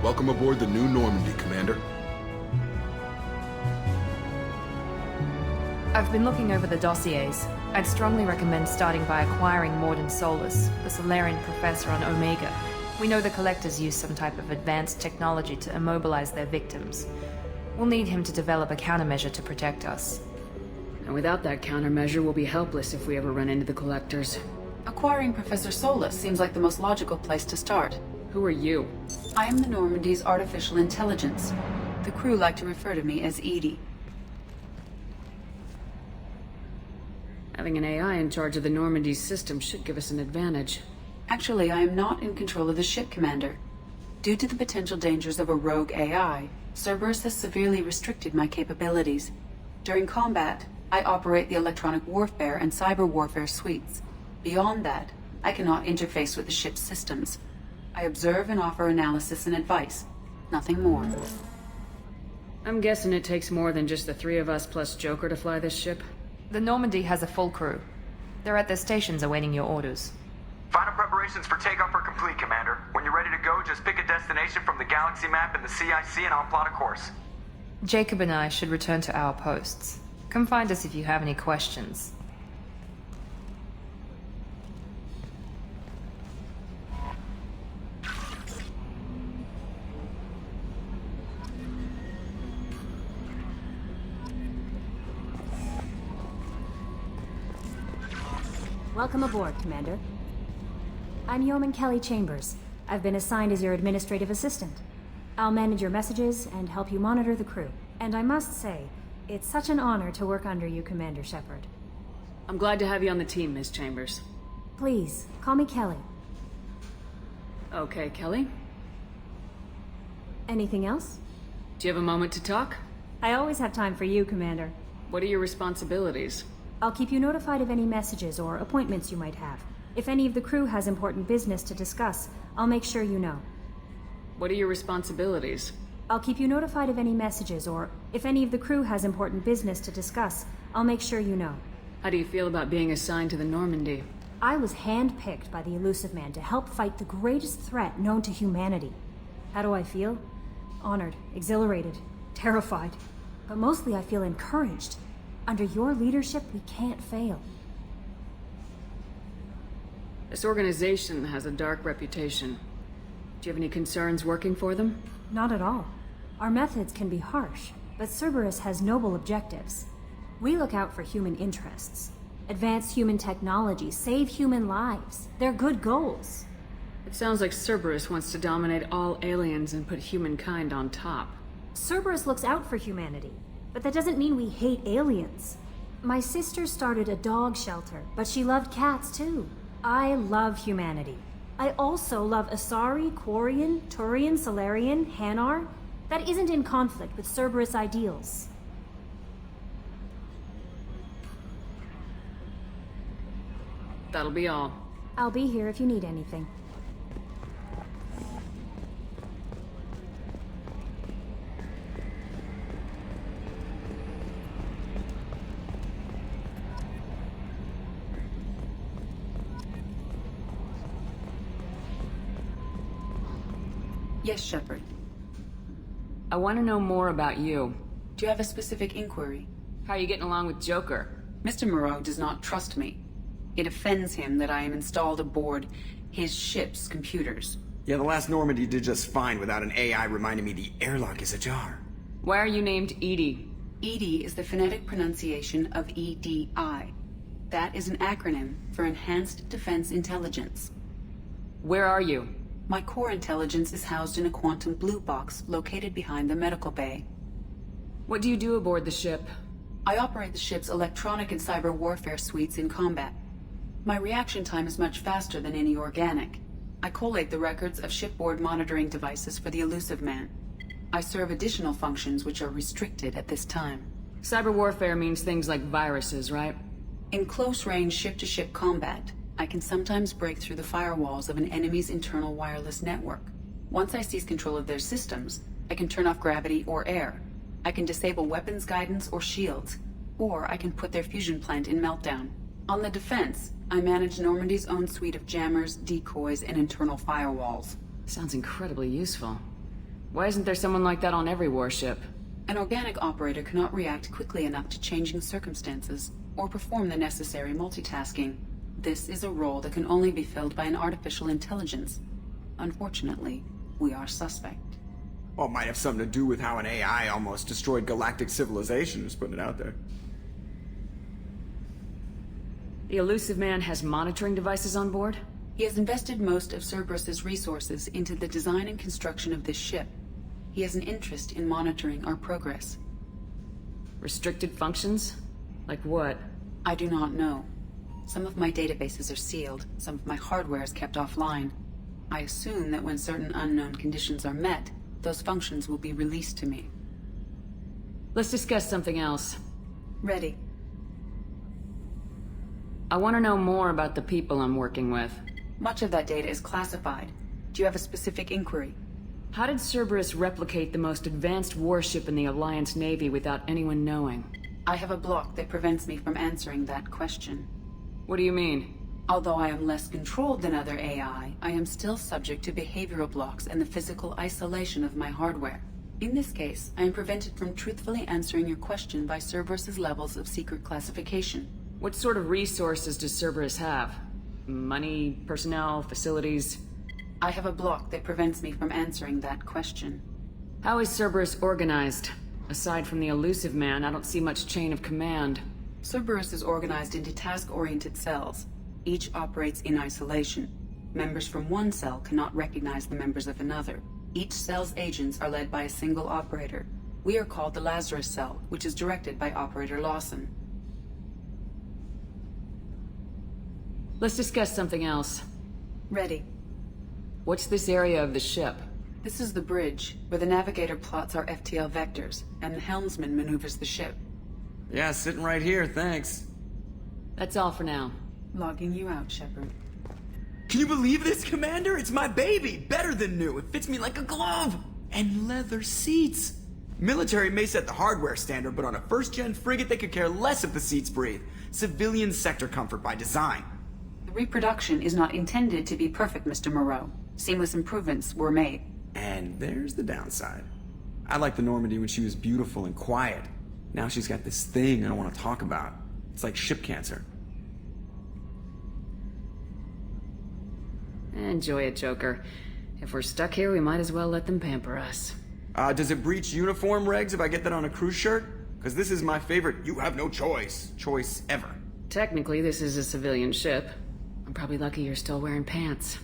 Welcome aboard the New Normandy, Commander. I've been looking over the dossiers. I'd strongly recommend starting by acquiring Morden Solus, the Solarian professor on Omega. We know the Collectors use some type of advanced technology to immobilize their victims. We'll need him to develop a countermeasure to protect us. And without that countermeasure, we'll be helpless if we ever run into the Collectors. Acquiring Professor Solus seems like the most logical place to start. Who are you? I am the Normandy's artificial intelligence. The crew like to refer to me as Edie. Having an AI in charge of the Normandy's system should give us an advantage. Actually, I am not in control of the ship, Commander. Due to the potential dangers of a rogue AI, Cerberus has severely restricted my capabilities. During combat, I operate the electronic warfare and cyber warfare suites. Beyond that, I cannot interface with the ship's systems. I observe and offer analysis and advice. Nothing more. I'm guessing it takes more than just the three of us plus Joker to fly this ship? The Normandy has a full crew. They're at their stations awaiting your orders. Final preparations for takeoff are complete, Commander. When you're ready to go, just pick a destination from the galaxy map in the CIC and I'll plot a course. Jacob and I should return to our posts. Come find us if you have any questions. Welcome aboard, Commander. I'm Yeoman Kelly Chambers. I've been assigned as your administrative assistant. I'll manage your messages and help you monitor the crew. And I must say, it's such an honor to work under you, Commander Shepard. I'm glad to have you on the team, Miss Chambers. Please, call me Kelly. Okay, Kelly. Anything else? Do you have a moment to talk? I always have time for you, Commander. What are your responsibilities? I'll keep you notified of any messages or appointments you might have. If any of the crew has important business to discuss, I'll make sure you know. What are your responsibilities? I'll keep you notified of any messages or if any of the crew has important business to discuss, I'll make sure you know. How do you feel about being assigned to the Normandy? I was handpicked by the Elusive Man to help fight the greatest threat known to humanity. How do I feel? Honored, exhilarated, terrified. But mostly I feel encouraged. Under your leadership, we can't fail. This organization has a dark reputation. Do you have any concerns working for them? Not at all. Our methods can be harsh, but Cerberus has noble objectives. We look out for human interests. Advance human technology, save human lives. They're good goals. It sounds like Cerberus wants to dominate all aliens and put humankind on top. Cerberus looks out for humanity, but that doesn't mean we hate aliens. My sister started a dog shelter, but she loved cats too. I love humanity. I also love Asari, Quarian, Turian, Solarian, Hanar. That isn't in conflict with Cerberus ideals. That'll be all. I'll be here if you need anything. Yes, Shepard. I want to know more about you. Do you have a specific inquiry? How are you getting along with Joker? Mr. Moreau does not trust me. It offends him that I am installed aboard his ship's computers. Yeah, the last Normandy did just fine without an AI reminding me the airlock is ajar. Why are you named Edie? EDI is the phonetic pronunciation of EDI. That is an acronym for Enhanced Defense Intelligence. Where are you? My core intelligence is housed in a quantum blue box located behind the medical bay. What do you do aboard the ship? I operate the ship's electronic and cyber warfare suites in combat. My reaction time is much faster than any organic. I collate the records of shipboard monitoring devices for the Elusive Man. I serve additional functions which are restricted at this time. Cyber warfare means things like viruses, right? In close-range ship-to-ship combat, I can sometimes break through the firewalls of an enemy's internal wireless network. Once I seize control of their systems, I can turn off gravity or air. I can disable weapons guidance or shields, or I can put their fusion plant in meltdown. On the defense, I manage Normandy's own suite of jammers, decoys, and internal firewalls. Sounds incredibly useful. Why isn't there someone like that on every warship? An organic operator cannot react quickly enough to changing circumstances or perform the necessary multitasking. This is a role that can only be filled by an artificial intelligence. Unfortunately, we are suspect. Well, it might have something to do with how an AI almost destroyed galactic civilization, just putting it out there. The elusive man has monitoring devices on board? He has invested most of Cerberus's resources into the design and construction of this ship. He has an interest in monitoring our progress. Restricted functions? Like what? I do not know. Some of my databases are sealed, some of my hardware is kept offline. I assume that when certain unknown conditions are met, those functions will be released to me. Let's discuss something else. Ready. I want to know more about the people I'm working with. Much of that data is classified. Do you have a specific inquiry? How did Cerberus replicate the most advanced warship in the Alliance Navy without anyone knowing? I have a block that prevents me from answering that question. What do you mean? Although I am less controlled than other AI, I am still subject to behavioral blocks and the physical isolation of my hardware. In this case, I am prevented from truthfully answering your question by Cerberus's levels of secret classification. What sort of resources does Cerberus have? Money, personnel, facilities? I have a block that prevents me from answering that question. How is Cerberus organized? Aside from the elusive man, I don't see much chain of command. Cerberus is organized into task-oriented cells. Each operates in isolation. Members from one cell cannot recognize the members of another. Each cell's agents are led by a single operator. We are called the Lazarus Cell, which is directed by Operator Lawson. Let's discuss something else. Ready. What's this area of the ship? This is the bridge, where the navigator plots our FTL vectors, and the helmsman maneuvers the ship. Yeah, sitting right here, thanks. That's all for now. Logging you out, Shepard. Can you believe this, Commander? It's my baby! Better than new. It fits me like a glove! And leather seats! Military may set the hardware standard, but on a first-gen frigate they could care less if the seats breathe. Civilian sector comfort by design. The reproduction is not intended to be perfect, Mr. Moreau. Seamless improvements were made. And there's the downside. I liked the Normandy when she was beautiful and quiet. Now she's got this thing I don't want to talk about. It's like ship cancer. Enjoy it, Joker. If we're stuck here, we might as well let them pamper us. Does it breach uniform regs if I get that on a cruise shirt? Because this is my favorite you have no choice ever. Technically, this is a civilian ship. I'm probably lucky you're still wearing pants.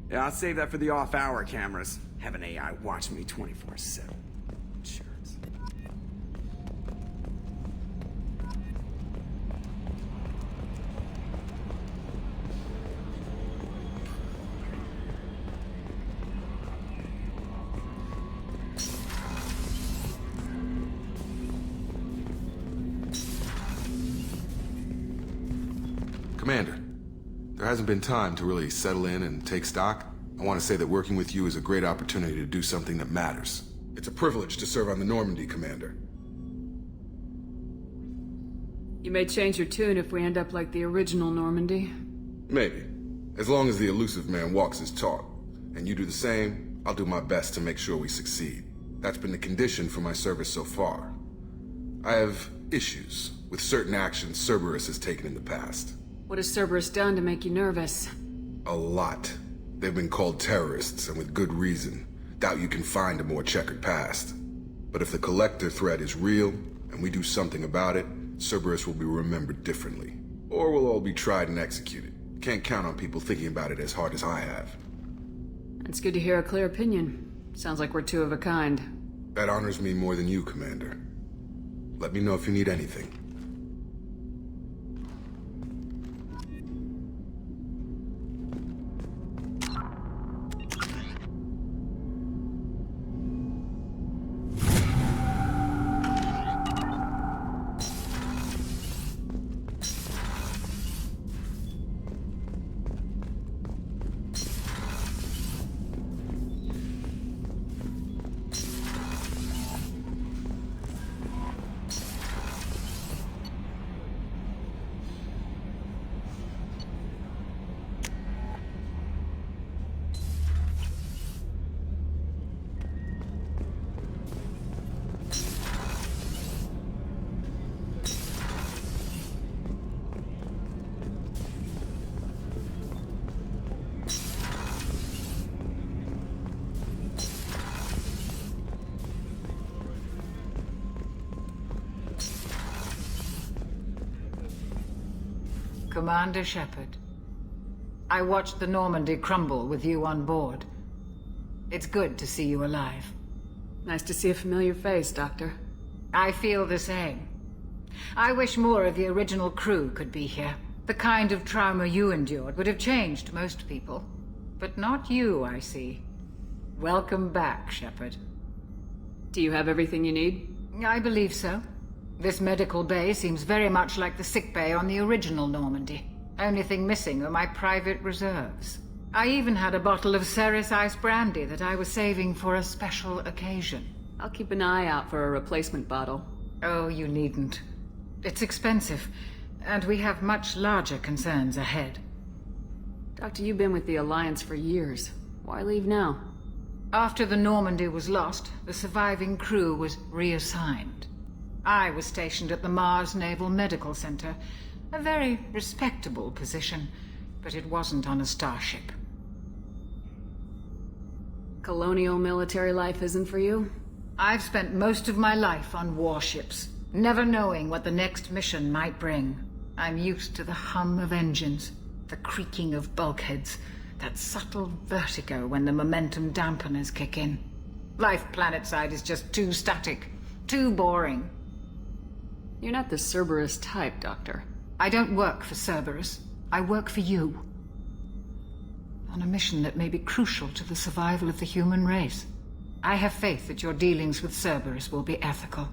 Yeah, I'll save that for the off-hour cameras. Have an AI watch me 24/7. Shirts. Commander, there hasn't been time to really settle in and take stock. I want to say that working with you is a great opportunity to do something that matters. It's a privilege to serve on the Normandy, Commander. You may change your tune if we end up like the original Normandy. Maybe. As long as the elusive man walks his talk, and you do the same, I'll do my best to make sure we succeed. That's been the condition for my service so far. I have issues with certain actions Cerberus has taken in the past. What has Cerberus done to make you nervous? A lot. They've been called terrorists, and with good reason. Doubt you can find a more checkered past. But if the Collector threat is real, and we do something about it, Cerberus will be remembered differently. Or we'll all be tried and executed. Can't count on people thinking about it as hard as I have. It's good to hear a clear opinion. Sounds like we're two of a kind. That honors me more than you, Commander. Let me know if you need anything. Commander Shepard. I watched the Normandy crumble with you on board. It's good to see you alive. Nice to see a familiar face, Doctor. I feel the same. I wish more of the original crew could be here. The kind of trauma you endured would have changed most people. But not you, I see. Welcome back, Shepard. Do you have everything you need? I believe so. This medical bay seems very much like the sick bay on the original Normandy. Only thing missing are my private reserves. I even had a bottle of Ceres Ice Brandy that I was saving for a special occasion. I'll keep an eye out for a replacement bottle. Oh, you needn't. It's expensive, and we have much larger concerns ahead. Doctor, you've been with the Alliance for years. Why leave now? After the Normandy was lost, the surviving crew was reassigned. I was stationed at the Mars Naval Medical Center, a very respectable position, but it wasn't on a starship. Colonial military life isn't for you? I've spent most of my life on warships, never knowing what the next mission might bring. I'm used to the hum of engines, the creaking of bulkheads, that subtle vertigo when the momentum dampeners kick in. Life planetside is just too static, too boring. You're not the Cerberus type, Doctor. I don't work for Cerberus. I work for you. On a mission that may be crucial to the survival of the human race. I have faith that your dealings with Cerberus will be ethical.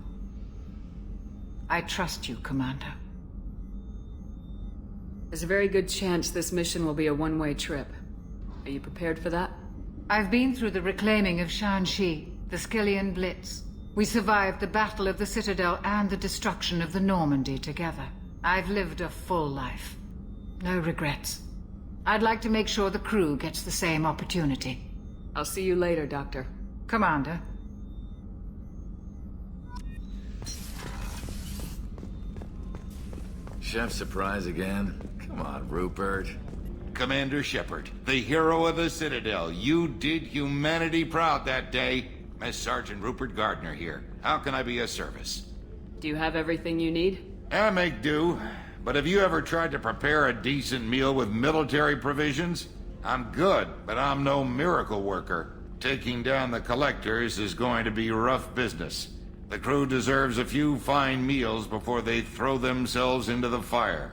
I trust you, Commander. There's a very good chance this mission will be a one-way trip. Are you prepared for that? I've been through the reclaiming of Shanxi, the Skillian Blitz. We survived the Battle of the Citadel and the destruction of the Normandy together. I've lived a full life. No regrets. I'd like to make sure the crew gets the same opportunity. I'll see you later, Doctor. Commander. Chef surprise again? Come on, Rupert. Commander Shepard, the hero of the Citadel. You did humanity proud that day. Mess Sergeant Rupert Gardner here. How can I be of service? Do you have everything you need? I make do. But have you ever tried to prepare a decent meal with military provisions? I'm good, but I'm no miracle worker. Taking down the collectors is going to be rough business. The crew deserves a few fine meals before they throw themselves into the fire.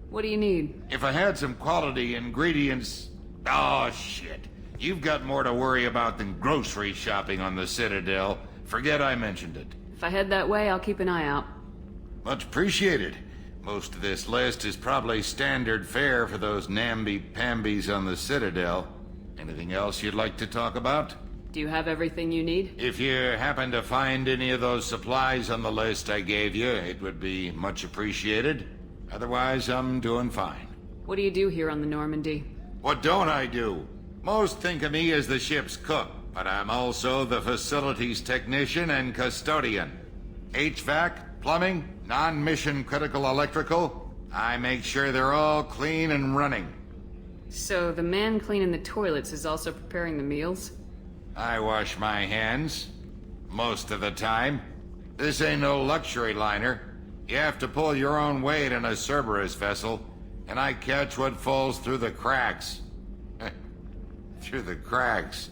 What do you need? If I had some quality ingredients... Oh, shit. You've got more to worry about than grocery shopping on the Citadel. Forget I mentioned it. If I head that way, I'll keep an eye out. Much appreciated. Most of this list is probably standard fare for those namby-pambies on the Citadel. Anything else you'd like to talk about? Do you have everything you need? If you happen to find any of those supplies on the list I gave you, it would be much appreciated. Otherwise, I'm doing fine. What do you do here on the Normandy? What don't I do? Most think of me as the ship's cook, but I'm also the facilities technician and custodian. HVAC, plumbing, non-mission critical electrical. I make sure they're all clean and running. So the man cleaning the toilets is also preparing the meals? I wash my hands. Most of the time. This ain't no luxury liner. You have to pull your own weight in a Cerberus vessel, and I catch what falls through the cracks. Through the cracks.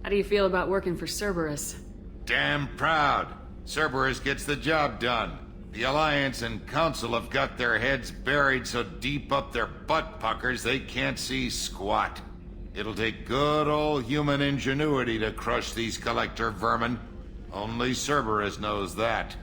How do you feel about working for Cerberus? Damn proud. Cerberus gets the job done. The Alliance and Council have got their heads buried so deep up their butt puckers they can't see squat. It'll take good old human ingenuity to crush these collector vermin. Only Cerberus knows that.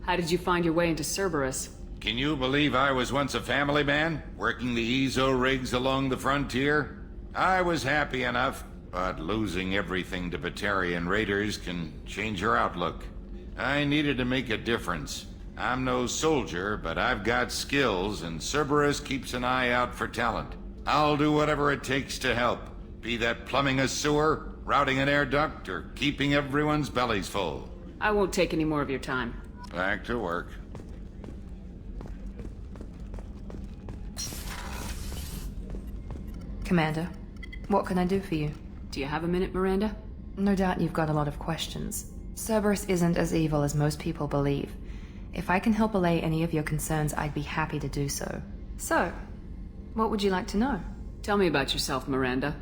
How did you find your way into Cerberus? Can you believe I was once a family man, working the EZO rigs along the frontier? I was happy enough, but losing everything to Batarian raiders can change your outlook. I needed to make a difference. I'm no soldier, but I've got skills, and Cerberus keeps an eye out for talent. I'll do whatever it takes to help, be that plumbing a sewer, routing an air duct, or keeping everyone's bellies full. I won't take any more of your time. Back to work. Commander, what can I do for you? Do you have a minute, Miranda? No doubt you've got a lot of questions. Cerberus isn't as evil as most people believe. If I can help allay any of your concerns, I'd be happy to do so. So, what would you like to know? Tell me about yourself, Miranda.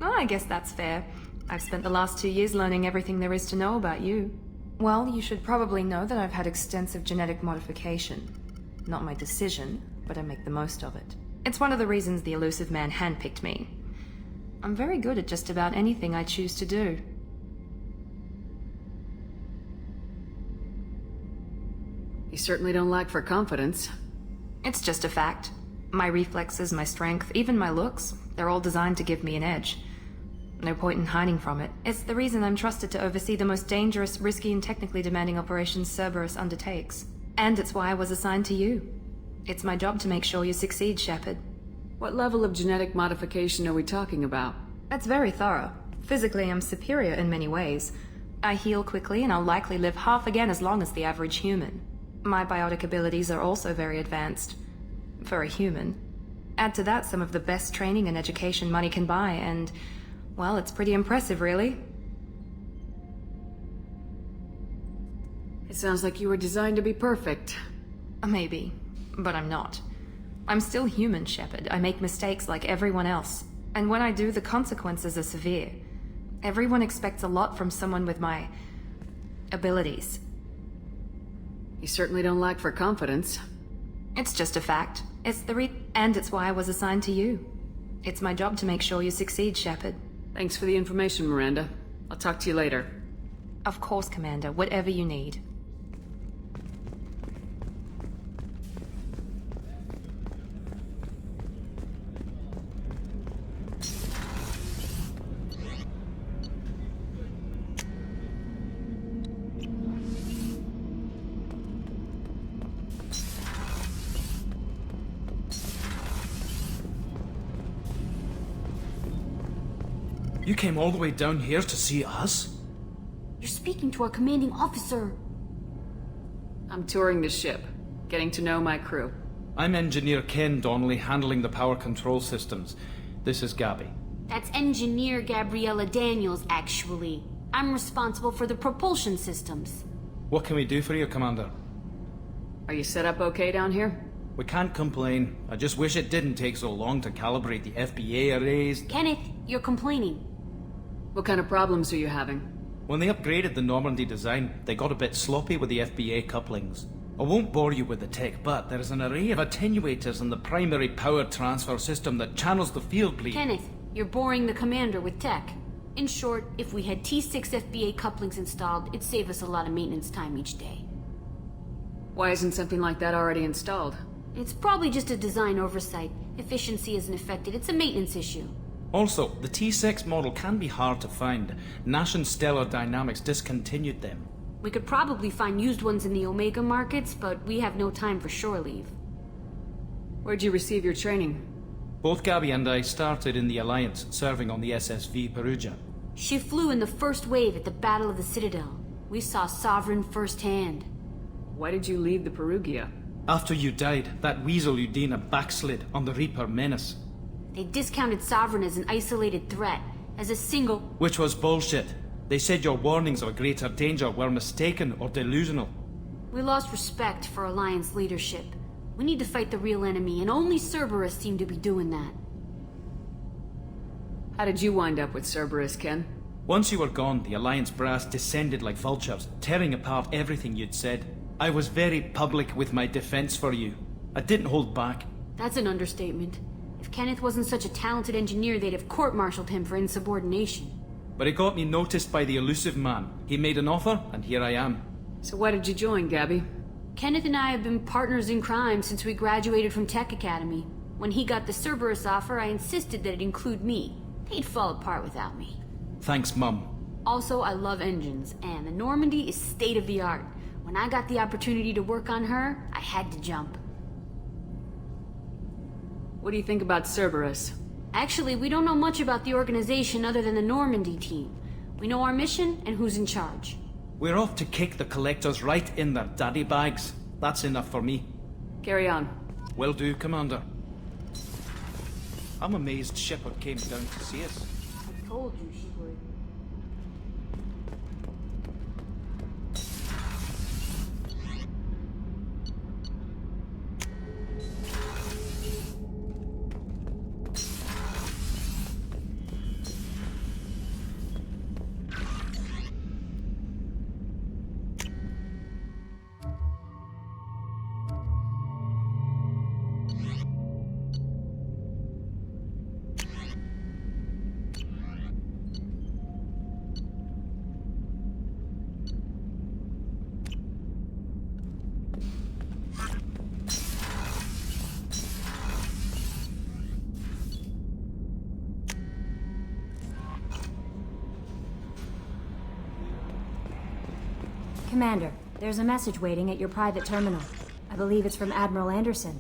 Oh, I guess that's fair. I've spent the last 2 years learning everything there is to know about you. Well, you should probably know that I've had extensive genetic modification. Not my decision, but I make the most of it. It's one of the reasons the elusive man handpicked me. I'm very good at just about anything I choose to do. You certainly don't lack for confidence. It's just a fact. My reflexes, my strength, even my looks, they're all designed to give me an edge. No point in hiding from it. It's the reason I'm trusted to oversee the most dangerous, risky, and technically demanding operations Cerberus undertakes. And it's why I was assigned to you. It's my job to make sure you succeed, Shepard. What level of genetic modification are we talking about? That's very thorough. Physically, I'm superior in many ways. I heal quickly, and I'll likely live half again as long as the average human. My biotic abilities are also very advanced. For a human. Add to that some of the best training and education money can buy, and... well, it's pretty impressive, really. It sounds like you were designed to be perfect. Maybe, but I'm not. I'm still human, Shepard. I make mistakes like everyone else. And when I do, the consequences are severe. Everyone expects a lot from someone with my... abilities. You certainly don't lack for confidence. It's just a fact. And it's why I was assigned to you. It's my job to make sure you succeed, Shepard. Thanks for the information, Miranda. I'll talk to you later. Of course, Commander. Whatever you need. You came all the way down here to see us? You're speaking to our commanding officer. I'm touring the ship, getting to know my crew. I'm Engineer Ken Donnelly, handling the power control systems. This is Gabby. That's Engineer Gabriella Daniels, actually. I'm responsible for the propulsion systems. What can we do for you, Commander? Are you set up okay down here? We can't complain. I just wish it didn't take so long to calibrate the FBA arrays. Kenneth, you're complaining. What kind of problems are you having? When they upgraded the Normandy design, they got a bit sloppy with the FBA couplings. I won't bore you with the tech, but there is an array of attenuators in the primary power transfer system that channels the field bleed. Kenneth, you're boring the commander with tech. In short, if we had T6 FBA couplings installed, it'd save us a lot of maintenance time each day. Why isn't something like that already installed? It's probably just a design oversight. Efficiency isn't affected, it's a maintenance issue. Also, the T6 model can be hard to find. Nash and Stellar Dynamics discontinued them. We could probably find used ones in the Omega markets, but we have no time for shore leave. Where'd you receive your training? Both Gabby and I started in the Alliance, serving on the SSV Perugia. She flew in the first wave at the Battle of the Citadel. We saw Sovereign firsthand. Why did you leave the Perugia? After you died, that weasel Udina backslid on the Reaper Menace. They discounted Sovereign as an isolated threat, as a single... Which was bullshit. They said your warnings of a greater danger were mistaken or delusional. We lost respect for Alliance leadership. We need to fight the real enemy, and only Cerberus seemed to be doing that. How did you wind up with Cerberus, Ken? Once you were gone, the Alliance brass descended like vultures, tearing apart everything you'd said. I was very public with my defense for you. I didn't hold back. That's an understatement. If Kenneth wasn't such a talented engineer, they'd have court-martialed him for insubordination. But it got me noticed by the elusive man. He made an offer, and here I am. So why did you join, Gabby? Kenneth and I have been partners in crime since we graduated from Tech Academy. When he got the Cerberus offer, I insisted that it include me. They'd fall apart without me. Thanks, Mum. Also, I love engines, and the Normandy is state-of-the-art. When I got the opportunity to work on her, I had to jump. What do you think about Cerberus? Actually, we don't know much about the organization other than the Normandy team. We know our mission and who's in charge. We're off to kick the collectors right in their daddy bags. That's enough for me. Carry on. Will do, Commander. I'm amazed Shepard came down to see us. I told you she would. Commander, there's a message waiting at your private terminal. I believe it's from Admiral Anderson.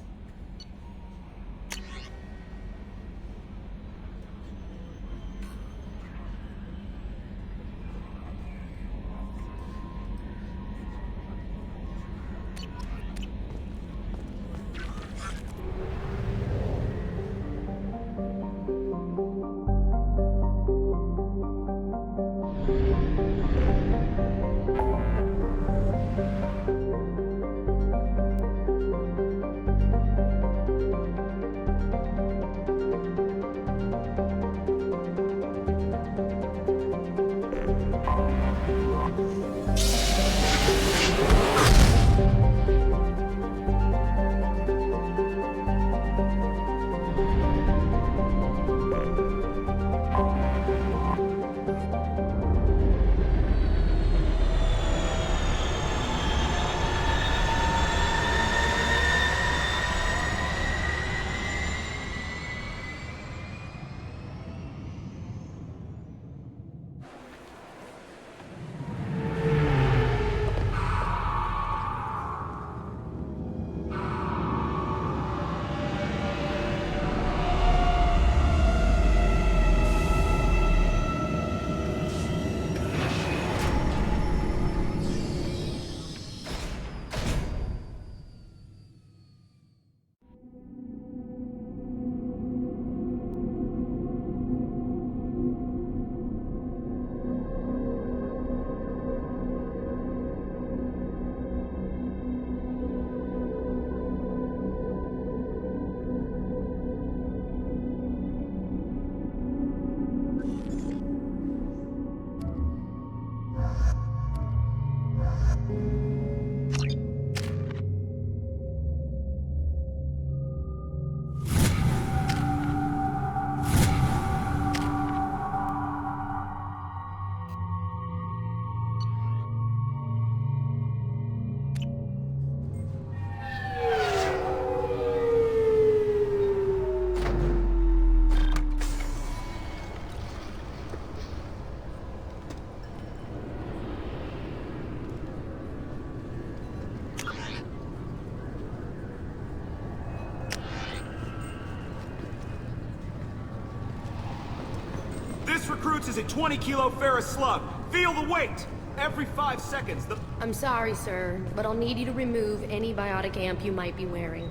This recruits is a 20-kilo ferrous slug. Feel the weight! Every 5 seconds, the... I'm sorry, sir, but I'll need you to remove any biotic amp you might be wearing.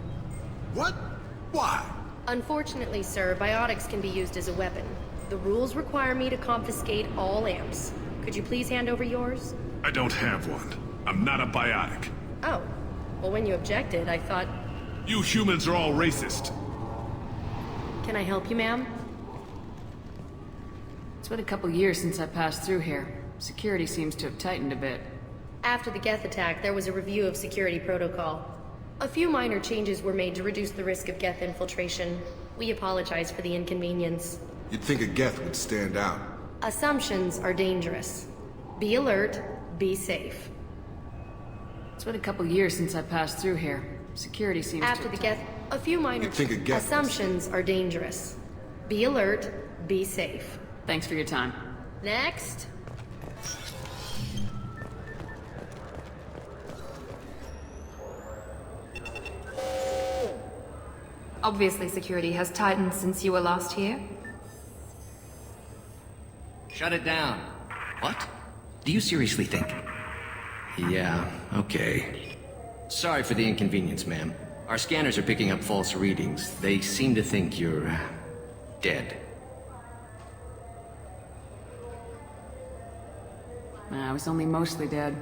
What? Why? Unfortunately, sir, biotics can be used as a weapon. The rules require me to confiscate all amps. Could you please hand over yours? I don't have one. I'm not a biotic. Oh. Well, when you objected, I thought... You humans are all racist. Can I help you, ma'am? It's been a couple years since I passed through here. Security seems to have tightened a bit. After the Geth attack, there was a review of security protocol. A few minor changes were made to reduce the risk of Geth infiltration. We apologize for the inconvenience. You'd think a Geth would stand out. Assumptions are dangerous. Be alert, be safe. It's been a couple years since I passed through here. Security seems to... After the Geth, a few minor... Assumptions are dangerous. Be alert, be safe. Thanks for your time. Next. Obviously, security has tightened since you were last here. Shut it down. What? Do you seriously think? Yeah, okay. Sorry for the inconvenience, ma'am. Our scanners are picking up false readings. They seem to think you're... dead. I was only mostly dead.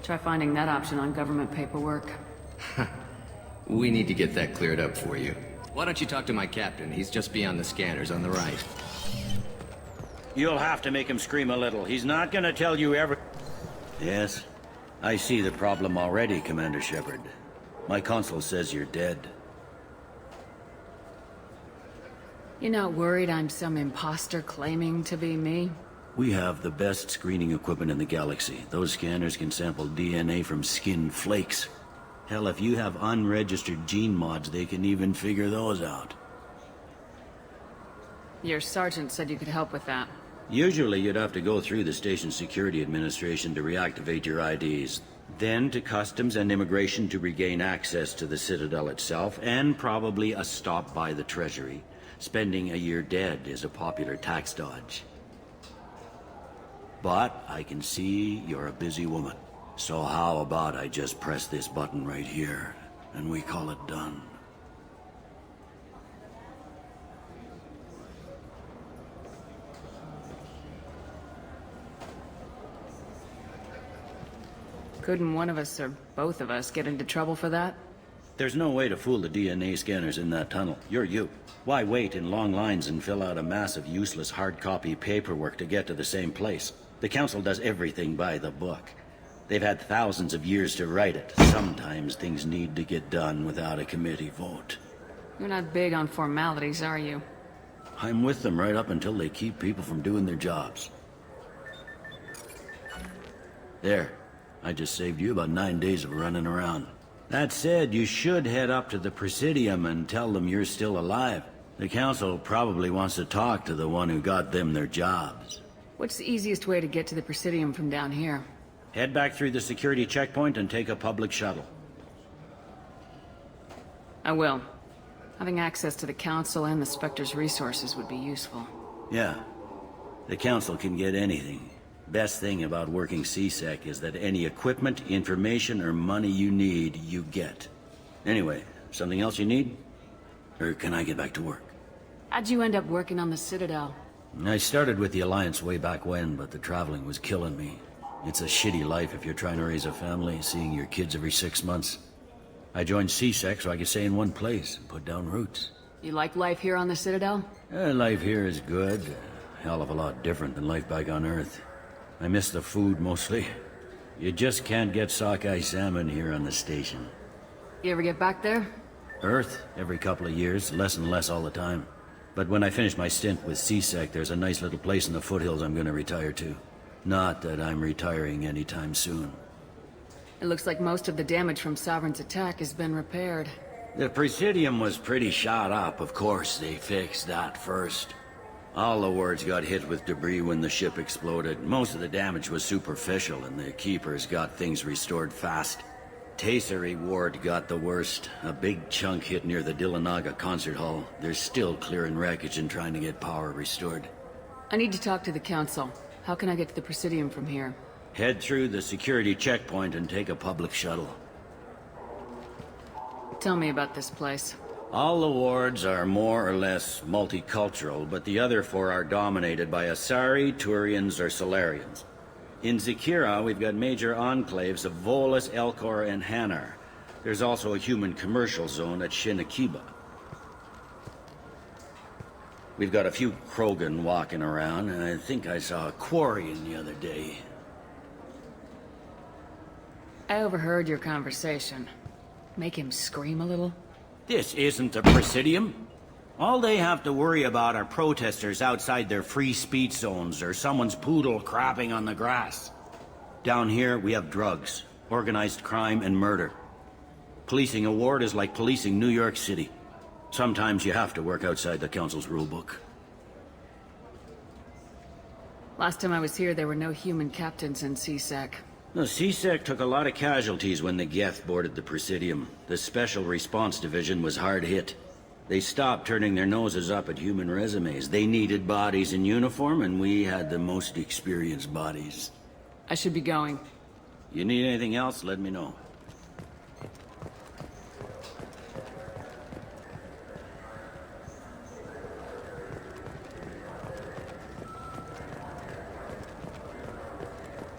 Try finding that option on government paperwork. We need to get that cleared up for you. Why don't you talk to my captain? He's just beyond the scanners on the right. You'll have to make him scream a little. He's not gonna tell you every... Yes, I see the problem already, Commander Shepard. My console says you're dead. You're not worried I'm some imposter claiming to be me? We have the best screening equipment in the galaxy. Those scanners can sample DNA from skin flakes. Hell, if you have unregistered gene mods, they can even figure those out. Your sergeant said you could help with that. Usually you'd have to go through the station security administration to reactivate your IDs. Then to customs and immigration to regain access to the Citadel itself, and probably a stop by the Treasury. Spending a year dead is a popular tax dodge. But I can see you're a busy woman. So how about I just press this button right here, and we call it done? Couldn't one of us, or both of us, get into trouble for that? There's no way to fool the DNA scanners in that tunnel. You're you. Why wait in long lines and fill out a massive useless hard copy paperwork to get to the same place? The Council does everything by the book. They've had thousands of years to write it. Sometimes things need to get done without a committee vote. You're not big on formalities, are you? I'm with them right up until they keep people from doing their jobs. There. I just saved you about 9 days of running around. That said, you should head up to the Presidium and tell them you're still alive. The Council probably wants to talk to the one who got them their jobs. What's the easiest way to get to the Presidium from down here? Head back through the security checkpoint and take a public shuttle. I will. Having access to the Council and the Spectre's resources would be useful. Yeah. The Council can get anything. Best thing about working CSEC is that any equipment, information, or money you need, you get. Anyway, something else you need? Or can I get back to work? How'd you end up working on the Citadel? I started with the Alliance way back when, but the traveling was killing me. It's a shitty life if you're trying to raise a family, seeing your kids every 6 months. I joined CSEC so I could stay in one place and put down roots. You like life here on the Citadel? Life here is good. A hell of a lot different than life back on Earth. I miss the food, mostly. You just can't get sockeye salmon here on the station. You ever get back there? Earth, every couple of years, less and less all the time. But when I finish my stint with CSEC, there's a nice little place in the foothills I'm gonna retire to. Not that I'm retiring anytime soon. It looks like most of the damage from Sovereign's attack has been repaired. The Presidium was pretty shot up, of course. They fixed that first. All the wards got hit with debris when the ship exploded. Most of the damage was superficial, and the Keepers got things restored fast. Tasery Ward got the worst. A big chunk hit near the Dillanaga concert hall. They're still clearing wreckage and trying to get power restored. I need to talk to the Council. How can I get to the Presidium from here? Head through the security checkpoint and take a public shuttle. Tell me about this place. All the wards are more or less multicultural, but the other 4 are dominated by Asari, Turians, or Solarians. In Zakira, we've got major enclaves of Volus, Elcor, and Hanar. There's also a human commercial zone at Shinakiba. We've got a few Krogan walking around, and I think I saw a Quarian the other day. I overheard your conversation. Make him scream a little? This isn't the Presidium. All they have to worry about are protesters outside their free speech zones or someone's poodle crapping on the grass. Down here, we have drugs, organized crime, and murder. Policing a ward is like policing New York City. Sometimes you have to work outside the Council's rulebook. Last time I was here, there were no human captains in CSEC. The CSEC took a lot of casualties when the Geth boarded the Presidium. The Special Response Division was hard hit. They stopped turning their noses up at human resumes. They needed bodies in uniform, and we had the most experienced bodies. I should be going. You need anything else, let me know.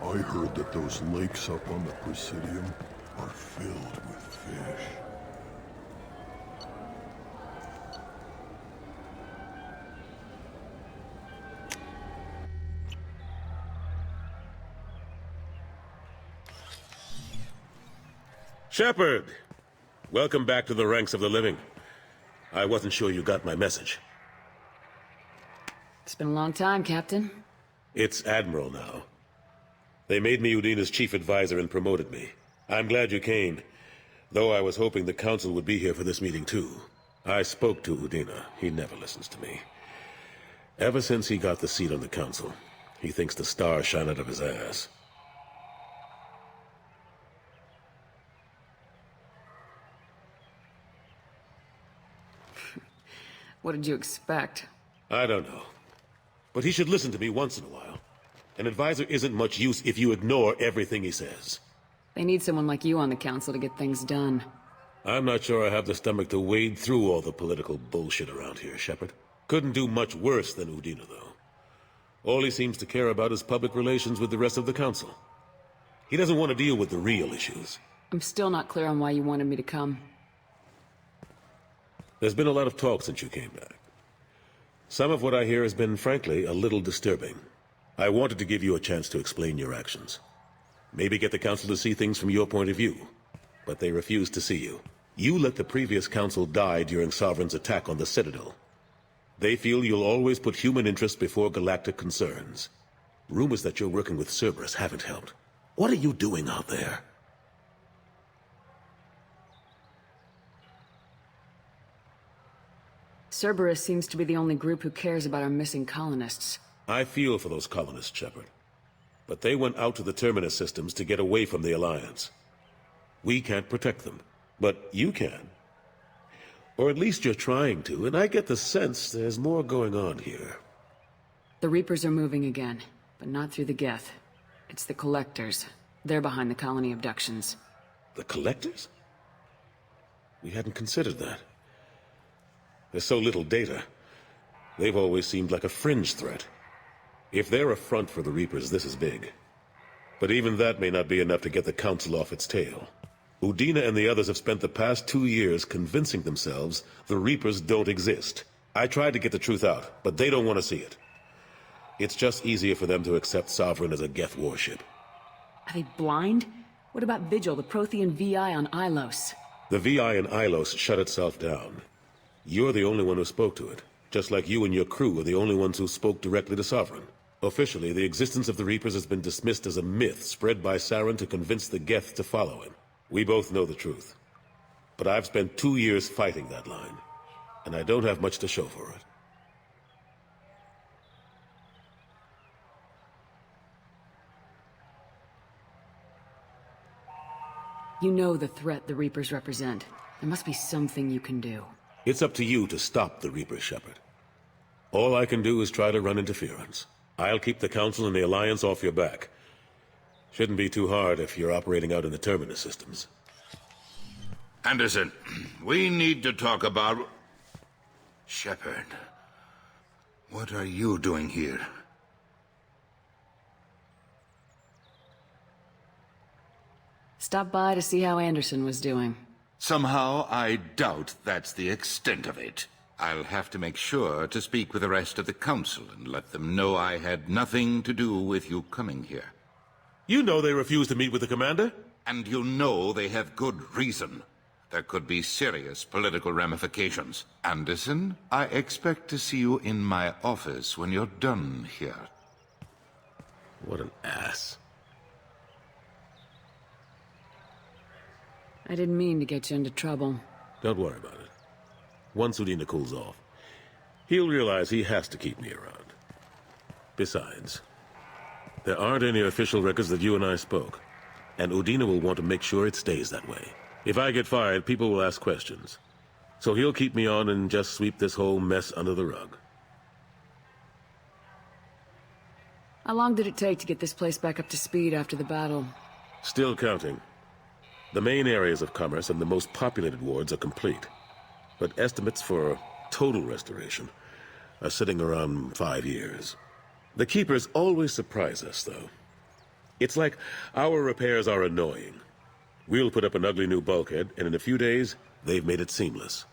I heard that those lakes up on the Presidium are filled with fish. Shepard! Welcome back to the ranks of the living. I wasn't sure you got my message. It's been a long time, Captain. It's Admiral now. They made me Udina's chief advisor and promoted me. I'm glad you came. Though I was hoping the Council would be here for this meeting too. I spoke to Udina. He never listens to me. Ever since he got the seat on the Council, he thinks the stars shine out of his ass. What did you expect? I don't know. But he should listen to me once in a while. An advisor isn't much use if you ignore everything he says. They need someone like you on the Council to get things done. I'm not sure I have the stomach to wade through all the political bullshit around here, Shepard. Couldn't do much worse than Udina, though. All he seems to care about is public relations with the rest of the Council. He doesn't want to deal with the real issues. I'm still not clear on why you wanted me to come. There's been a lot of talk since you came back. Some of what I hear has been, frankly, a little disturbing. I wanted to give you a chance to explain your actions. Maybe get the Council to see things from your point of view. But they refuse to see you. You let the previous Council die during Sovereign's attack on the Citadel. They feel you'll always put human interest before galactic concerns. Rumors that you're working with Cerberus haven't helped. What are you doing out there? Cerberus seems to be the only group who cares about our missing colonists. I feel for those colonists, Shepard. But they went out to the Terminus systems to get away from the Alliance. We can't protect them, but you can. Or at least you're trying to, and I get the sense there's more going on here. The Reapers are moving again, but not through the Geth. It's the Collectors. They're behind the colony abductions. The Collectors? We hadn't considered that. There's so little data. They've always seemed like a fringe threat. If they're a front for the Reapers, this is big. But even that may not be enough to get the Council off its tail. Udina and the others have spent the past 2 years convincing themselves the Reapers don't exist. I tried to get the truth out, but they don't want to see it. It's just easier for them to accept Sovereign as a Geth warship. Are they blind? What about Vigil, the Prothean VI on Ilos? The VI in Ilos shut itself down. You're the only one who spoke to it, just like you and your crew are the only ones who spoke directly to Sovereign. Officially, the existence of the Reapers has been dismissed as a myth spread by Saren to convince the Geth to follow him. We both know the truth. But I've spent 2 years fighting that line, and I don't have much to show for it. You know the threat the Reapers represent. There must be something you can do. It's up to you to stop the Reapers, Shepard. All I can do is try to run interference. I'll keep the Council and the Alliance off your back. Shouldn't be too hard if you're operating out in the Terminus systems. Anderson, we need to talk about... Shepard, what are you doing here? Stop by to see how Anderson was doing. Somehow, I doubt that's the extent of it. I'll have to make sure to speak with the rest of the Council and let them know I had nothing to do with you coming here. You know they refused to meet with the Commander? And you know they have good reason. There could be serious political ramifications. Anderson, I expect to see you in my office when you're done here. What an ass. I didn't mean to get you into trouble. Don't worry about it. Once Udina cools off, he'll realize he has to keep me around. Besides, there aren't any official records that you and I spoke, and Udina will want to make sure it stays that way. If I get fired, people will ask questions. So he'll keep me on and just sweep this whole mess under the rug. How long did it take to get this place back up to speed after the battle? Still counting. The main areas of commerce and the most populated wards are complete. But estimates for total restoration are sitting around 5 years. The Keepers always surprise us, though. It's like our repairs are annoying. We'll put up an ugly new bulkhead, and in a few days, they've made it seamless.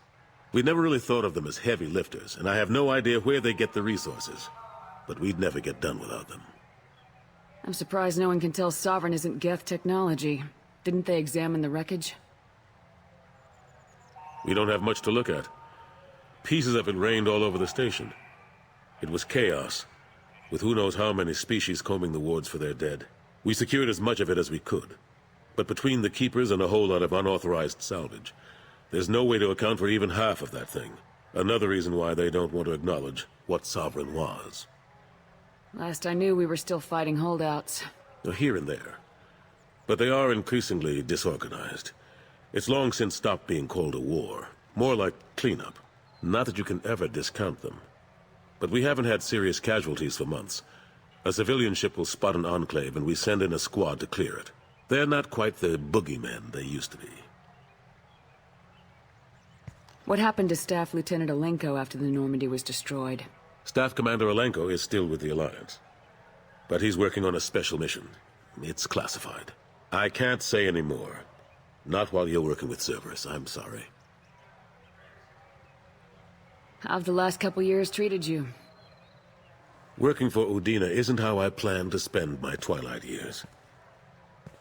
We never really thought of them as heavy lifters, and I have no idea where they get the resources. But we'd never get done without them. I'm surprised no one can tell Sovereign isn't Geth technology. Didn't they examine the wreckage? We don't have much to look at. Pieces of it rained all over the station. It was chaos, with who knows how many species combing the wards for their dead. We secured as much of it as we could. But between the Keepers and a whole lot of unauthorized salvage, there's no way to account for even half of that thing. Another reason why they don't want to acknowledge what Sovereign was. Last I knew, we were still fighting holdouts. Here and there. But they are increasingly disorganized. It's long since stopped being called a war. More like cleanup. Not that you can ever discount them. But we haven't had serious casualties for months. A civilian ship will spot an enclave and we send in a squad to clear it. They're not quite the boogeymen they used to be. What happened to Staff Lieutenant Alenko after the Normandy was destroyed? Staff Commander Alenko is still with the Alliance. But he's working on a special mission. It's classified. I can't say any more. Not while you're working with Cerberus, I'm sorry. How've the last couple years treated you? Working for Udina isn't how I plan to spend my twilight years.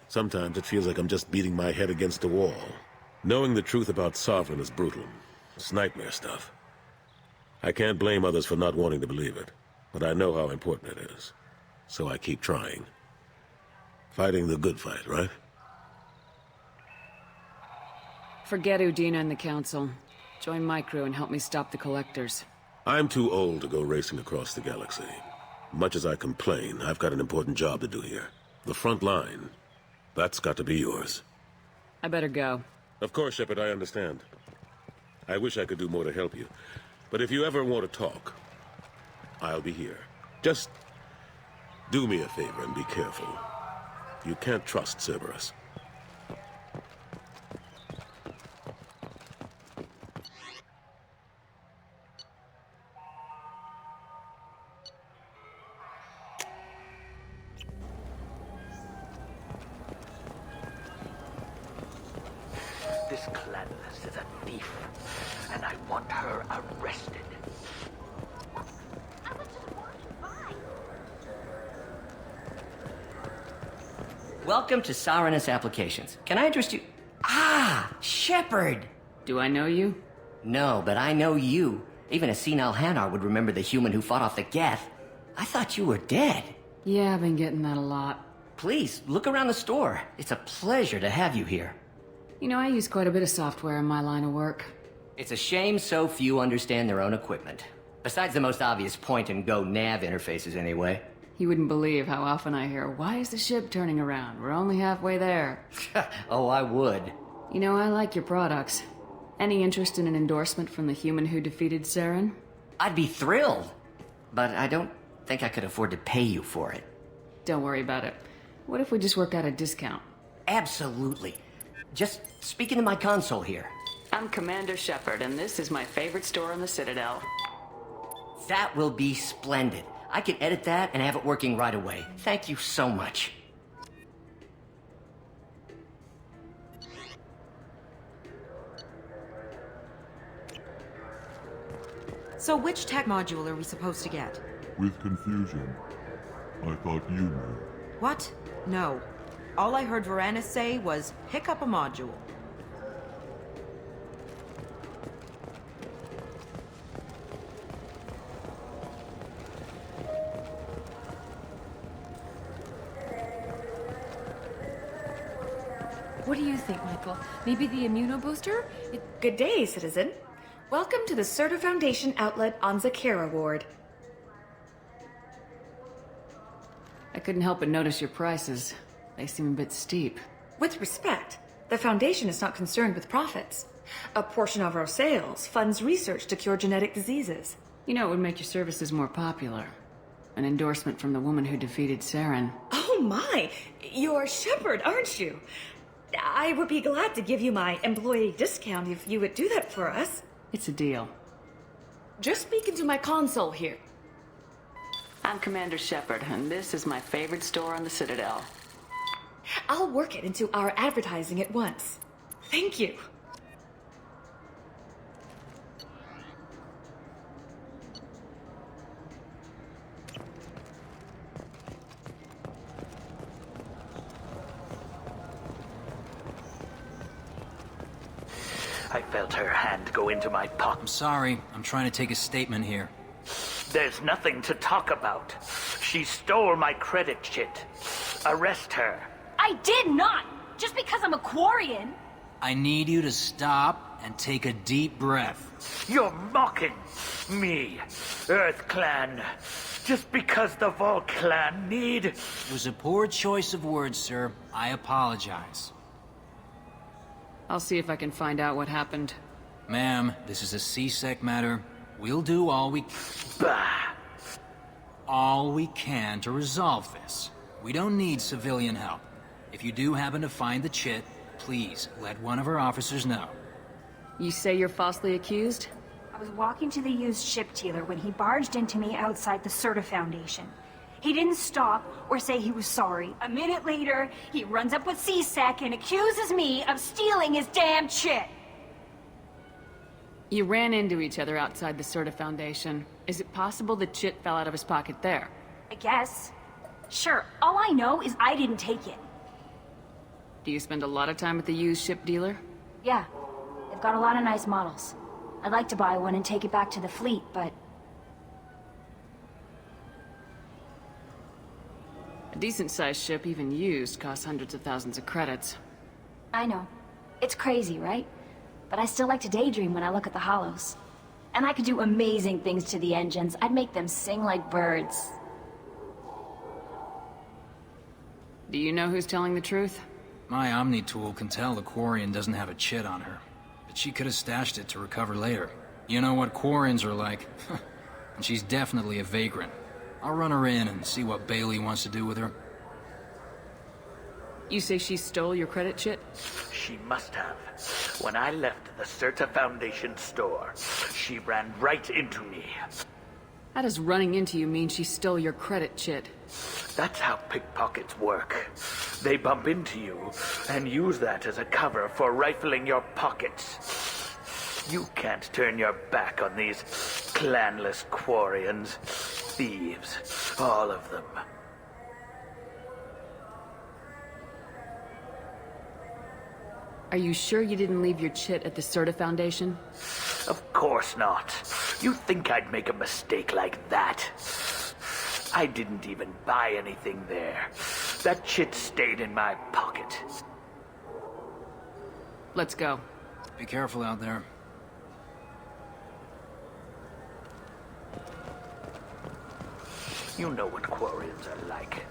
Sometimes it feels like I'm just beating my head against a wall. Knowing the truth about Sovereign is brutal. It's nightmare stuff. I can't blame others for not wanting to believe it, but I know how important it is. So I keep trying. Fighting the good fight, right? Forget Udina and the Council. Join my crew and help me stop the Collectors. I'm too old to go racing across the galaxy. Much as I complain, I've got an important job to do here. The front line. That's got to be yours. I better go. Of course, Shepard, I understand. I wish I could do more to help you. But if you ever want to talk, I'll be here. Just do me a favor and be careful. You can't trust Cerberus. This Cladless is a thief, and I want her arrested. Welcome to Sarenus Applications. Can I address you? Ah, Shepard! Do I know you? No, but I know you. Even a senile Hanar would remember the human who fought off the Geth. I thought you were dead. Yeah, I've been getting that a lot. Please, look around the store. It's a pleasure to have you here. You know, I use quite a bit of software in my line of work. It's a shame so few understand their own equipment. Besides the most obvious point-and-go nav interfaces, anyway. You wouldn't believe how often I hear, "Why is the ship turning around? We're only halfway there." Oh, I would. You know, I like your products. Any interest in an endorsement from the human who defeated Saren? I'd be thrilled. But I don't think I could afford to pay you for it. Don't worry about it. What if we just work out a discount? Absolutely. Just speak into my console here. I'm Commander Shepard, and this is my favorite store on the Citadel. That will be splendid. I can edit that and have it working right away. Thank you so much. So which tech module are we supposed to get? With confusion. I thought you knew. What? No. All I heard Varanus say was, pick up a module. What do you think, Michael? Maybe the immunobooster? Good day, citizen. Welcome to the Certa Foundation outlet on Zakera Ward. I couldn't help but notice your prices. They seem a bit steep. With respect, the Foundation is not concerned with profits. A portion of our sales funds research to cure genetic diseases. You know, it would make your services more popular. An endorsement from the woman who defeated Saren. Oh my! You're Shepard, aren't you? I would be glad to give you my employee discount if you would do that for us. It's a deal. Just speak into my console here. I'm Commander Shepard, and this is my favorite store on the Citadel. I'll work it into our advertising at once. Thank you. I felt her hand go into my pocket. I'm sorry. I'm trying to take a statement here. There's nothing to talk about. She stole my credit chit. Arrest her. I did not! just because I'm a Quarian. I need you to stop and take a deep breath. You're mocking me, Earth Clan, just because the Vol Clan need... It was a poor choice of words, sir. I apologize. I'll see if I can find out what happened. Ma'am, this is a C-Sec matter. We'll do all we... all we can to resolve this. We don't need civilian help. If you do happen to find the chit, please let one of our officers know. You say you're falsely accused? I was walking to the used ship dealer when he barged into me outside the Serta Foundation. He didn't stop or say he was sorry. A minute later, he runs up with C-Sec and accuses me of stealing his damn chit. You ran into each other outside the Serta Foundation. Is it possible the chit fell out of his pocket there? I guess. Sure, all I know is I didn't take it. Do you spend a lot of time at the used ship dealer? Yeah, they've got a lot of nice models. I'd like to buy one and take it back to the fleet, but... A decent-sized ship, even used, costs hundreds of thousands of credits. I know. It's crazy, right? But I still like to daydream when I look at the hollows. And I could do amazing things to the engines. I'd make them sing like birds. Do you know who's telling the truth? My Omni tool can tell the Quarian doesn't have a chit on her. But she could have stashed it to recover later. You know what Quarians are like. And she's definitely a vagrant. I'll run her in and see what Bailey wants to do with her. You say she stole your credit chit? She must have. When I left the Serta Foundation store, she ran right into me. How does running into you mean she stole your credit chit? That's how pickpockets work. They bump into you and use that as a cover for rifling your pockets. You can't turn your back on these clanless Quarians. Thieves, all of them. Are you sure you didn't leave your chit at the Serta Foundation? Of course not. You think I'd make a mistake like that? I didn't even buy anything there. That chit stayed in my pocket. Let's go. Be careful out there. You know what Quarians are like.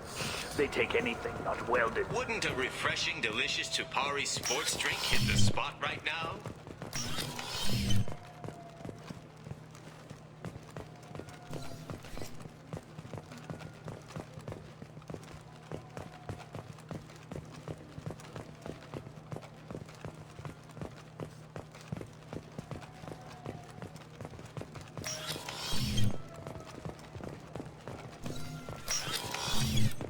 They take anything not welded. Wouldn't a refreshing, delicious Chupari sports drink hit the spot right now?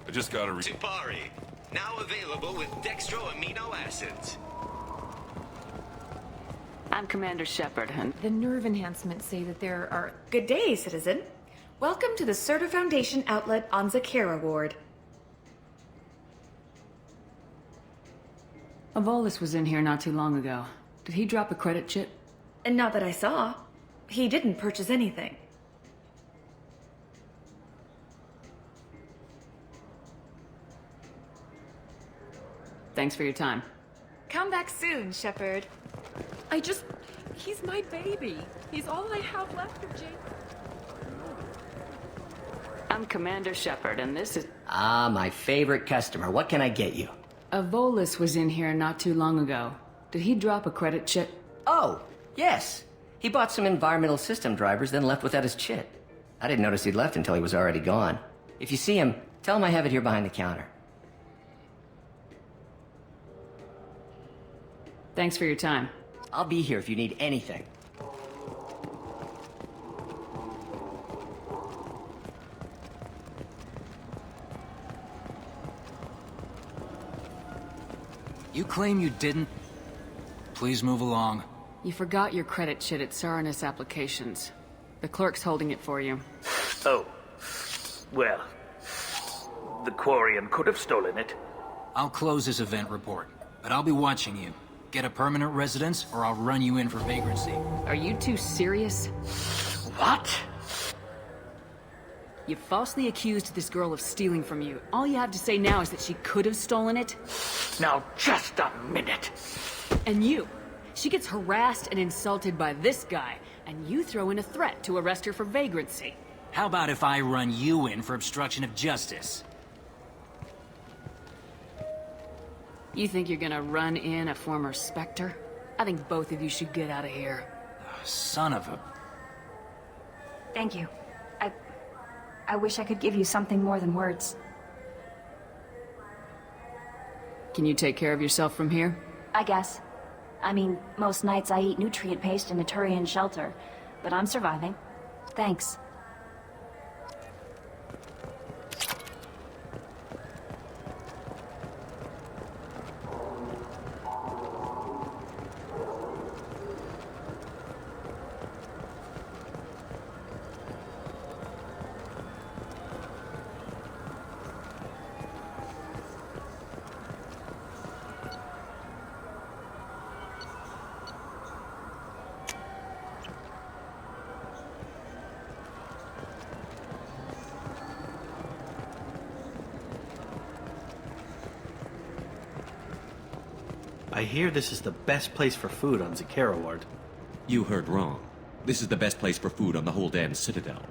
I just got a Chupari, now available with dextro amino acids. I'm Commander Shepard, and The nerve enhancements say that there are... Good day, citizen. Welcome to the Serta Foundation outlet on Zakera Ward. Avolis was in here not too long ago. Did he drop a credit chit? And not that I saw. He didn't purchase anything. Thanks for your time. Come back soon, Shepard. He's my baby. He's all I have left of Jake. I'm Commander Shepard, and this is... Ah, my favorite customer. What can I get you? Avolis was in here not too long ago. Did he drop a credit chit? Oh, yes. He bought some environmental system drivers, then left without his chit. I didn't notice he'd left until he was already gone. If you see him, tell him I have it here behind the counter. Thanks for your time. I'll be here if you need anything. You claim you didn't? Please move along. You forgot your credit chit at Saranus Applications. The clerk's holding it for you. Oh. Well. The Quarian could have stolen it. I'll close this event report, but I'll be watching you. Get a permanent residence, or I'll run you in for vagrancy. Are you two serious? What? You falsely accused this girl of stealing from you. All you have to say now is that she could have stolen it? Now, just a minute. And you. She gets harassed and insulted by this guy, and you throw in a threat to arrest her for vagrancy. How about if I run you in for obstruction of justice? You think you're gonna run in a former Spectre? I think both of you should get out of here. Son of a... Thank you. I wish I could give you something more than words. Can you take care of yourself from here? I guess. I mean, most nights I eat nutrient paste in a Turian shelter, but I'm surviving. Thanks. I hear this is the best place for food on Zakera Ward. You heard wrong. This is the best place for food on the whole damn Citadel.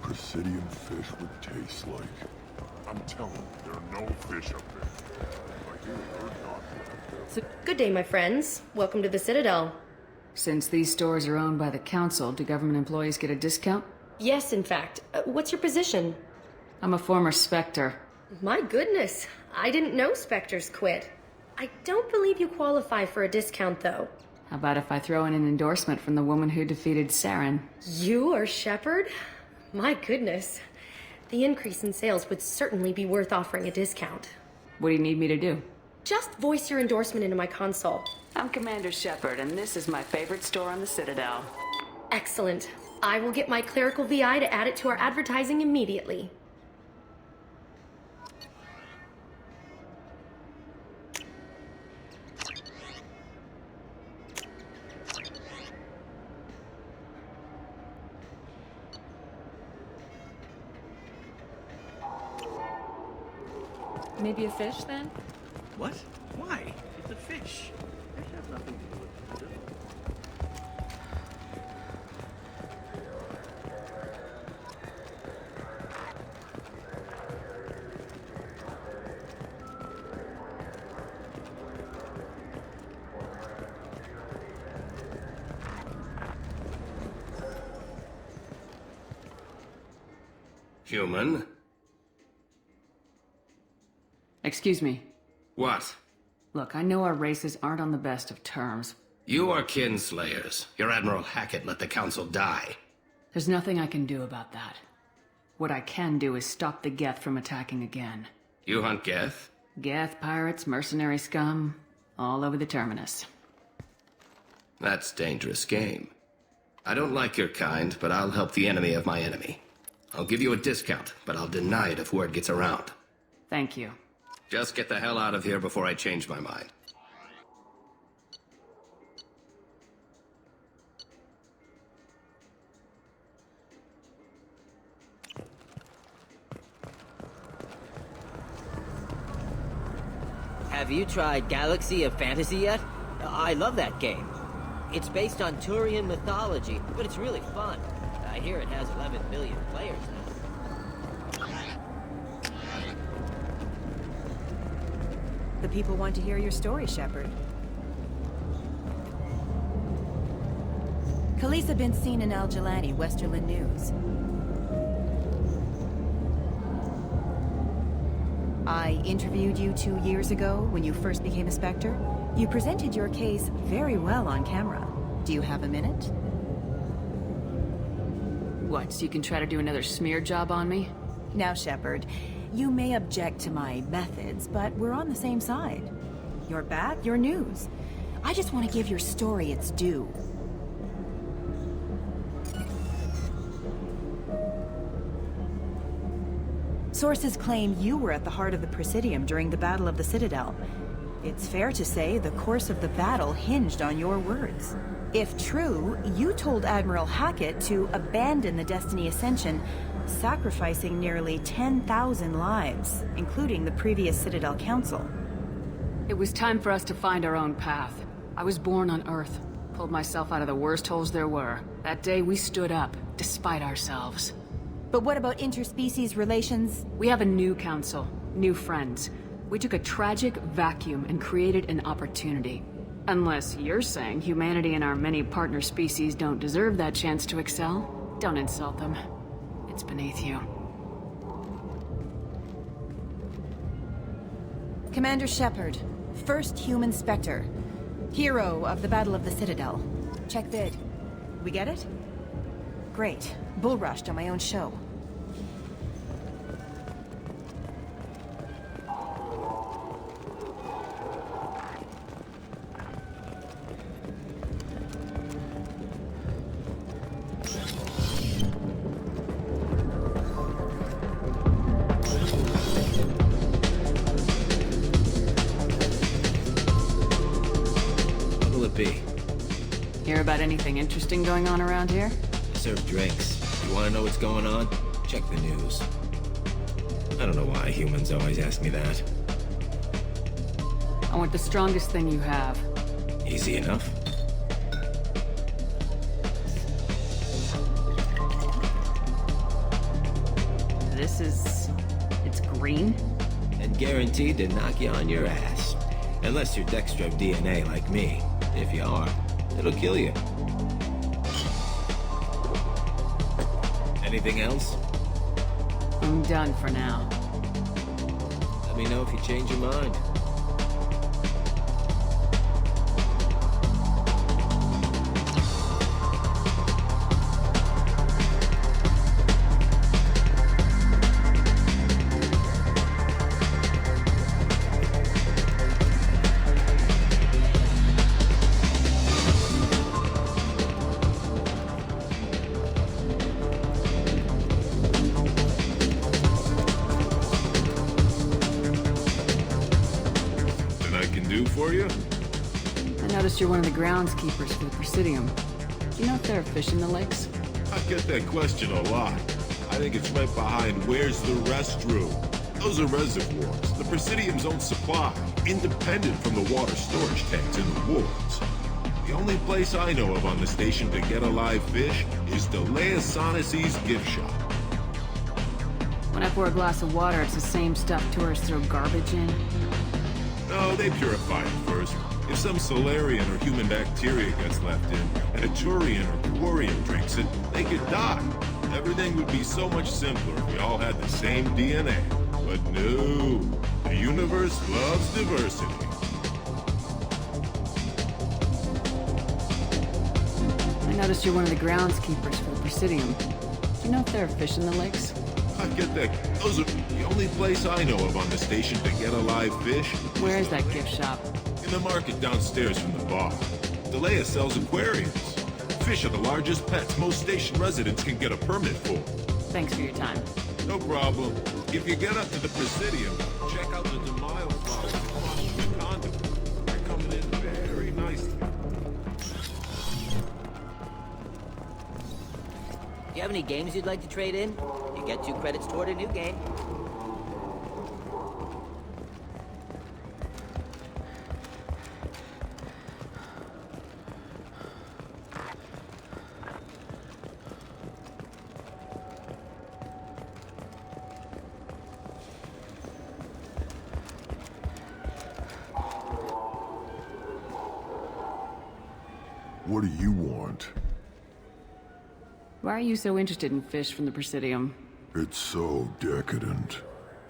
Presidium fish would taste like. I'm telling you, there are no fish up there. Like you heard not. Good day, my friends. Welcome to the Citadel. Since these stores are owned by the Council, do government employees get a discount? Yes, in fact. What's your position? I'm a former Spectre. My goodness. I didn't know Spectres quit. I don't believe you qualify for a discount, though. How about if I throw in an endorsement from the woman who defeated Saren? You are Shepard? My goodness. The increase in sales would certainly be worth offering a discount. What do you need me to do? Just voice your endorsement into my console. I'm Commander Shepard, and this is my favorite store on the Citadel. Excellent. I will get my clerical VI to add it to our advertising immediately. Maybe a fish, then? What? Why? It's a fish. Fish have nothing to do with it. Human? Excuse me. What? Look, I know our races aren't on the best of terms. You are kinslayers. Your Admiral Hackett let the Council die. There's nothing I can do about that. What I can do is stop the Geth from attacking again. You hunt Geth? Geth, pirates, mercenary scum, all over the Terminus. That's dangerous game. I don't like your kind, but I'll help the enemy of my enemy. I'll give you a discount, but I'll deny it if word gets around. Thank you. Just get the hell out of here before I change my mind. Have you tried Galaxy of Fantasy yet? I love that game. It's based on Turian mythology, but it's really fun. I hear it has 11 million players now. The people want to hear your story, Shepard. Khaleesa been seen in Al Jelani, Westerland News. I interviewed you 2 years ago when you first became a Spectre. You presented your case very well on camera. Do you have a minute? What, so you can try to do another smear job on me? Now, Shepard, you may object to my methods, but we're on the same side. You're back, your news. I just want to give your story its due. Sources claim you were at the heart of the Presidium during the Battle of the Citadel. It's fair to say the course of the battle hinged on your words. If true, you told Admiral Hackett to abandon the Destiny Ascension, sacrificing nearly 10,000 lives, including the previous Citadel Council. It was time for us to find our own path. I was born on Earth, pulled myself out of the worst holes there were. That day we stood up, despite ourselves. But what about interspecies relations? We have a new council, new friends. We took a tragic vacuum and created an opportunity. Unless you're saying humanity and our many partner species don't deserve that chance to excel, don't insult them. It's beneath you. Commander Shepard, first human Spectre. Hero of the Battle of the Citadel. Check vid. We get it? Great. Bull rushed on my own show. What'll it be? Hear about anything interesting going on around here? Serve drinks. You want to know what's going on? Check the news. I don't know why humans always ask me that. I want the strongest thing you have. Easy enough. It's green? And guaranteed to knock you on your ass. Unless you're Dextro DNA like me. If you are, it'll kill you. Anything else? I'm done for now. Let me know if you change your mind. For you? I noticed you're one of the groundskeepers for the Presidium. Do you know if there are fish in the lakes? I get that question a lot. I think it's right behind where's the restroom. Those are reservoirs, the Presidium's own supply, independent from the water storage tanks in the wards. The only place I know of on the station to get a live fish is Delea Sonasy's gift shop. When I pour a glass of water, it's the same stuff tourists throw garbage in? No, they purify it first. If some Solarian or human bacteria gets left in, and a Turian or Quarian drinks it, they could die. Everything would be so much simpler if we all had the same DNA. But no, the universe loves diversity. I noticed you're one of the groundskeepers for the Presidium. Do you know if there are fish in the lakes? I get that. Those are the only place I know of on the station to get a live fish. Where is that gift shop? In the market downstairs from the bar. Delea sells aquariums. Fish are the largest pets most station residents can get a permit for. Thanks for your time. No problem. If you get up to the Presidium, check out the DeMille flowers across from the conduit. They're coming in very nicely. Do you have any games you'd like to trade in? You get 2 credits toward a new game. What do you want? Why are you so interested in fish from the Presidium? It's so decadent.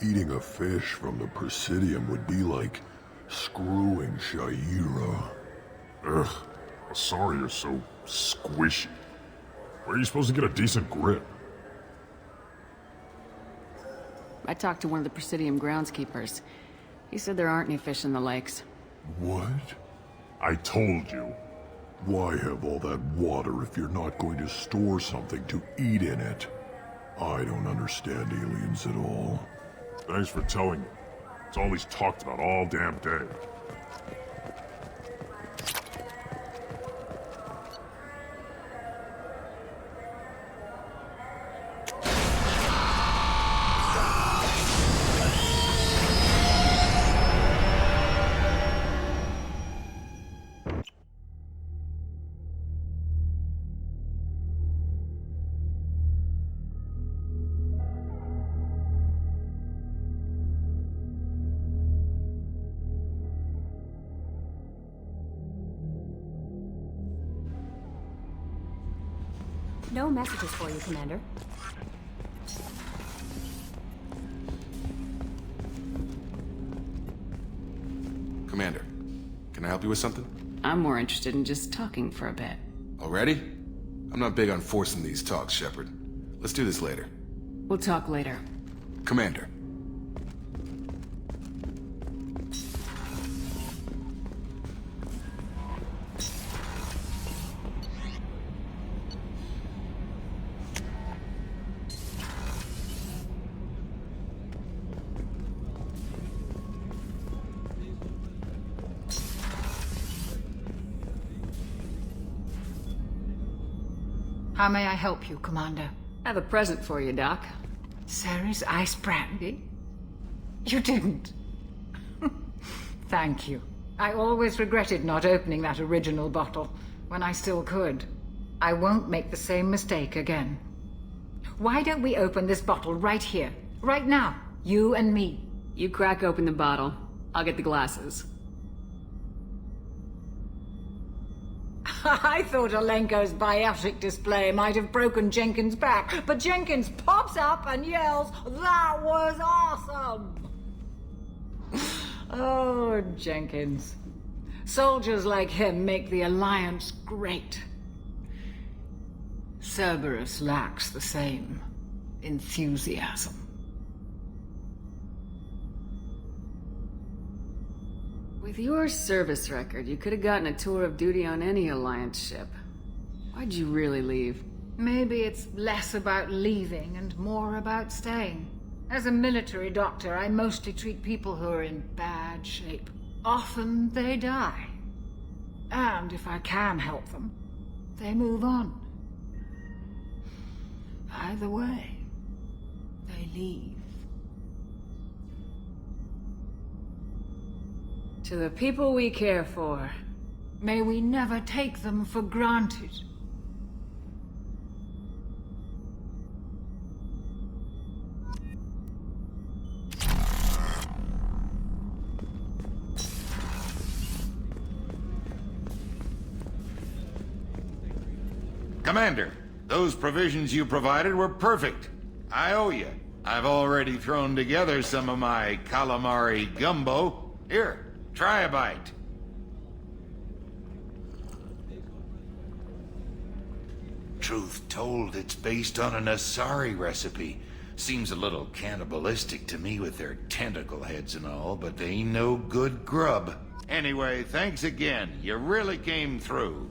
Eating a fish from the Presidium would be like screwing Shaira. Ugh, sorry you're so squishy. Where are you supposed to get a decent grip? I talked to one of the Presidium groundskeepers. He said there aren't any fish in the lakes. What? I told you. Why have all that water if you're not going to store something to eat in it? I don't understand aliens at all. Thanks for telling me. It's all he's talked about all damn day. No messages for you, Commander. Commander, can I help you with something? I'm more interested in just talking for a bit. Already? I'm not big on forcing these talks, Shepard. Let's do this later. We'll talk later. Commander. How may I help you, Commander? I have a present for you, Doc. Ceres ice brandy? You didn't. Thank you. I always regretted not opening that original bottle when I still could. I won't make the same mistake again. Why don't we open this bottle right here, right now, you and me? You crack open the bottle. I'll get the glasses. I thought Alenko's biotic display might have broken Jenkins' back, but Jenkins pops up and yells, "That was awesome!" Oh, Jenkins. Soldiers like him make the Alliance great. Cerberus lacks the same enthusiasm. With your service record, you could have gotten a tour of duty on any Alliance ship. Why'd you really leave? Maybe it's less about leaving and more about staying. As a military doctor, I mostly treat people who are in bad shape. Often they die. And if I can help them, they move on. Either way, they leave. To the people we care for. May we never take them for granted. Commander, those provisions you provided were perfect. I owe you. I've already thrown together some of my calamari gumbo. Here, try a bite. Truth told, it's based on an Asari recipe. Seems a little cannibalistic to me with their tentacle heads and all, but they ain't no good grub. Anyway, thanks again. You really came through.